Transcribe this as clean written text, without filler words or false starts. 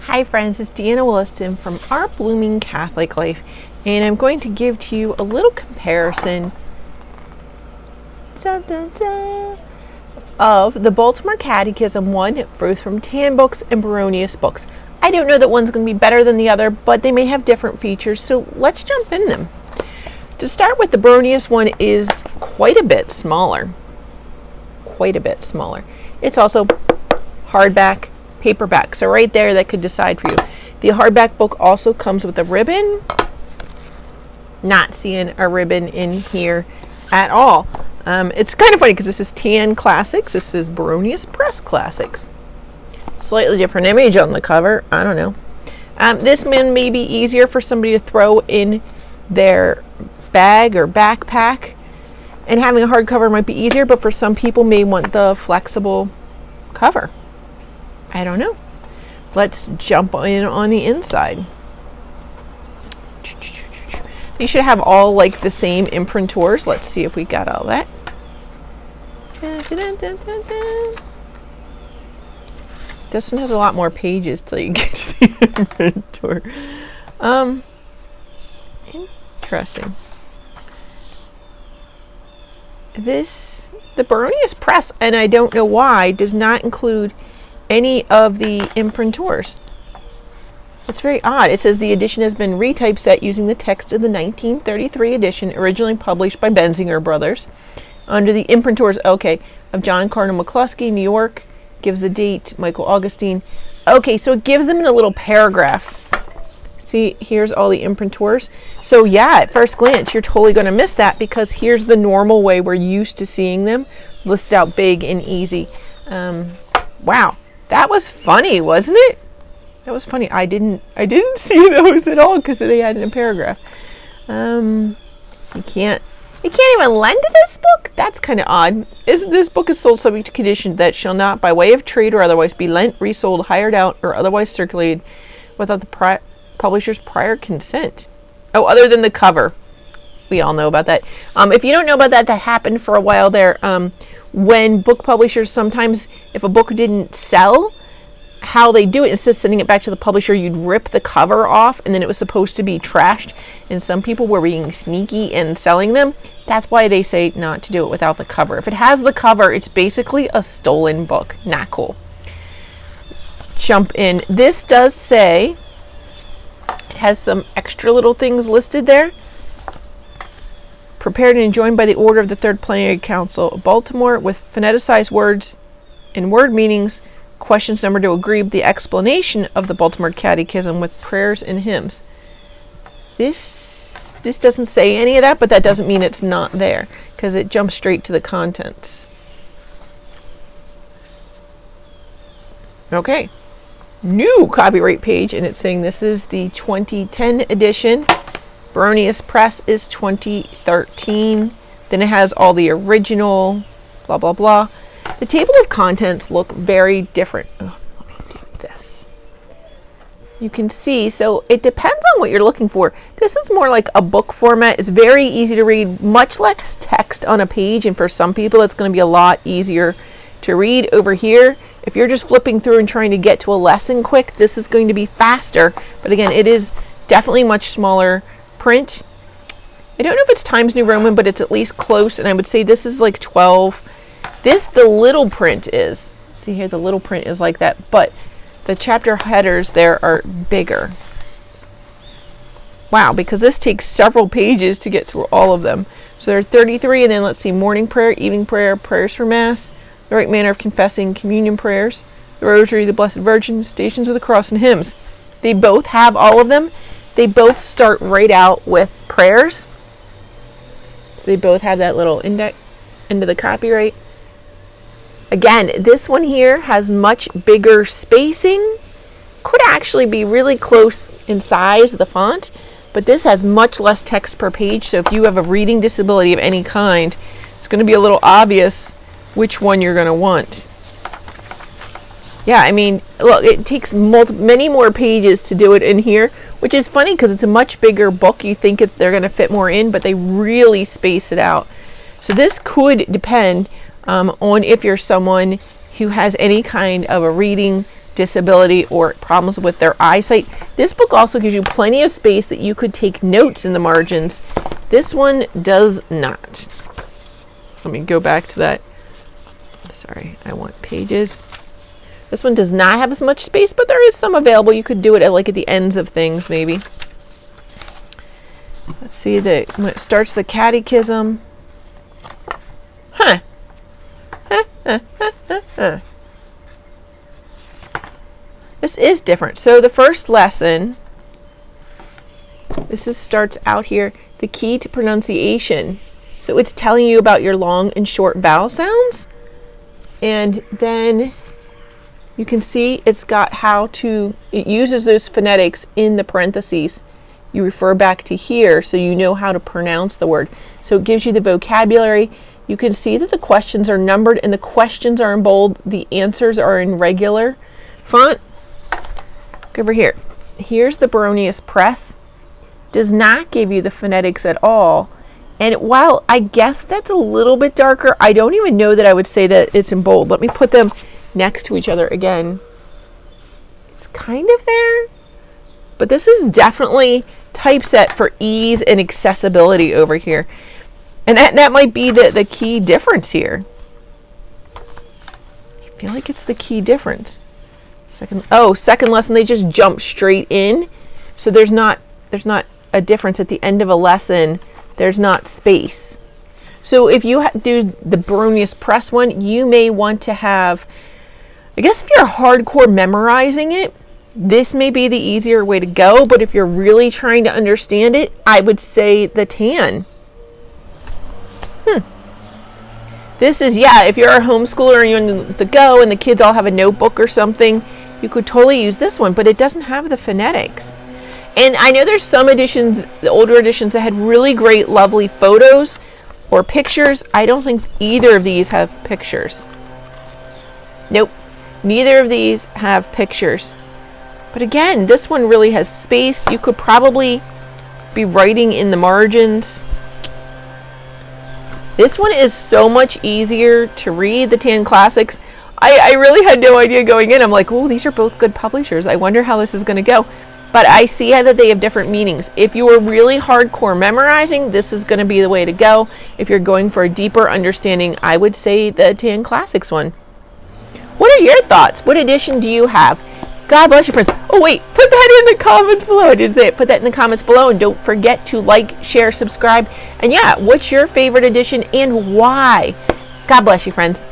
Hi friends, it's Deanna Williston from Our Blooming Catholic Life, and I'm going to give to you a little comparison of the Baltimore Catechism, one both from Tan books and Baronius books. I don't know that one's going to be better than the other, but they may have different features, so let's jump in them. To start with, the Baronius one is quite a bit smaller. It's also hardback, paperback, so right there that could decide for you. The hardback book also comes with a ribbon. Not seeing a ribbon in here at all. It's kind of funny because this is Tan Classics, this is Baronius Press Classics. Slightly different image on the cover, I don't know. This one may be easier for somebody to throw in their bag or backpack, and having a hardcover might be easier, but for some people may want the flexible cover. I don't know. Let's jump in on the inside. They should have all like the same imprintors. Let's see if we got all that. This one has a lot more pages till you get to the imprintor. Interesting. The Baronius Press, and I don't know why, does not include any of the imprintors. It's very odd. It says the edition has been retypeset using the text of the 1933 edition, originally published by Benzinger Brothers, under the imprintors, of John Cardinal McCluskey, New York. Gives the date, Michael Augustine. Okay, so it gives them in a little paragraph. See, here's all the imprintors. So yeah, at first glance, you're totally going to miss that because here's the normal way we're used to seeing them, listed out big and easy. Wow, that was funny, wasn't it? That was funny. I didn't see those at all because they had in a paragraph. You can't even lend to this book? That's kind of odd. This book is sold subject to condition that shall not, by way of trade or otherwise, be lent, resold, hired out, or otherwise circulated without the publisher's prior consent. Oh, other than the cover. We all know about that. If you don't know about that, that happened for a while there. When book publishers, sometimes if a book didn't sell, how they do it, instead of sending it back to the publisher, you'd rip the cover off, and then it was supposed to be trashed, and some people were being sneaky and selling them. That's why they say not to do it without the cover. If it has the cover, it's basically a stolen book. Not cool. Jump in. This does say, it has some extra little things listed there. Prepared and enjoined by the order of the Third Plenary Council of Baltimore, with phoneticized words and word meanings, questions numbered to agree with the explanation of the Baltimore Catechism with prayers and hymns. This doesn't say any of that, but that doesn't mean it's not there, because it jumps straight to the contents. Okay. New copyright page, and it's saying this is the 2010 edition. Baronius Press is 2013. Then it has all the original, blah, blah, blah. The table of contents look very different. Oh, let me do this. You can see, so it depends on what you're looking for. This is more like a book format. It's very easy to read, much less text on a page, and for some people it's going to be a lot easier to read. Over here, if you're just flipping through and trying to get to a lesson quick, this is going to be faster. But again, it is definitely much smaller print. I don't know if it's Times New Roman, but it's at least close, and I would say this is like 12. The little print is. See here, the little print is like that, but the chapter headers there are bigger. Wow, because this takes several pages to get through all of them. So there are 33, and then let's see, morning prayer, evening prayer, prayers for Mass, the right manner of confessing, communion prayers, the Rosary, the Blessed Virgin, Stations of the Cross, and hymns. They both have all of them. They both start right out with prayers. So they both have that little index into the copyright. Again, this one here has much bigger spacing. Could actually be really close in size, the font, but this has much less text per page, so if you have a reading disability of any kind, it's going to be a little obvious which one you're going to want. Yeah, I mean, look, it takes many more pages to do it in here, which is funny because it's a much bigger book. You think they're going to fit more in, but they really space it out. So this could depend on if you're someone who has any kind of a reading disability or problems with their eyesight. This book also gives you plenty of space that you could take notes in the margins. This one does not. Let me go back to that. Sorry, I want pages. This one does not have as much space, but there is some available. You could do it at the ends of things, maybe. Let's see when it starts the catechism. Huh. This is different. So the first lesson, starts out here, the key to pronunciation. So it's telling you about your long and short vowel sounds. And then you can see it's got it uses those phonetics in the parentheses. You refer back to here so you know how to pronounce the word. So it gives you the vocabulary. You can see that the questions are numbered and the questions are in bold. The answers are in regular font. Go over here. Here's the Baronius Press. Does not give you the phonetics at all. And while I guess that's a little bit darker, I don't even know that I would say that it's in bold. Let me put them next to each other again. It's kind of there. But this is definitely typeset for ease and accessibility over here. And that might be the key difference here. I feel like it's the key difference. Second lesson, they just jump straight in. So there's not a difference at the end of a lesson. There's not space. So if you do the Baronius Press one, you may want to have, I guess if you're hardcore memorizing it, this may be the easier way to go. But if you're really trying to understand it, I would say the tan. This is, if you're a homeschooler and you're on the go and the kids all have a notebook or something, you could totally use this one, but it doesn't have the phonetics. And I know there's some editions, the older editions, that had really great, lovely photos or pictures. I don't think either of these have pictures. Nope, neither of these have pictures. But again, this one really has space. You could probably be writing in the margins. This one is so much easier to read, the Tan Classics. I really had no idea going in. I'm like, oh, these are both good publishers. I wonder how this is going to go. But I see that they have different meanings. If you are really hardcore memorizing, this is going to be the way to go. If you're going for a deeper understanding, I would say the Tan Classics one. What are your thoughts? What edition do you have? God bless you, friends. Oh, wait, put that in the comments below. I didn't say it. Put that in the comments below. And don't forget to like, share, subscribe. And what's your favorite edition and why? God bless you, friends.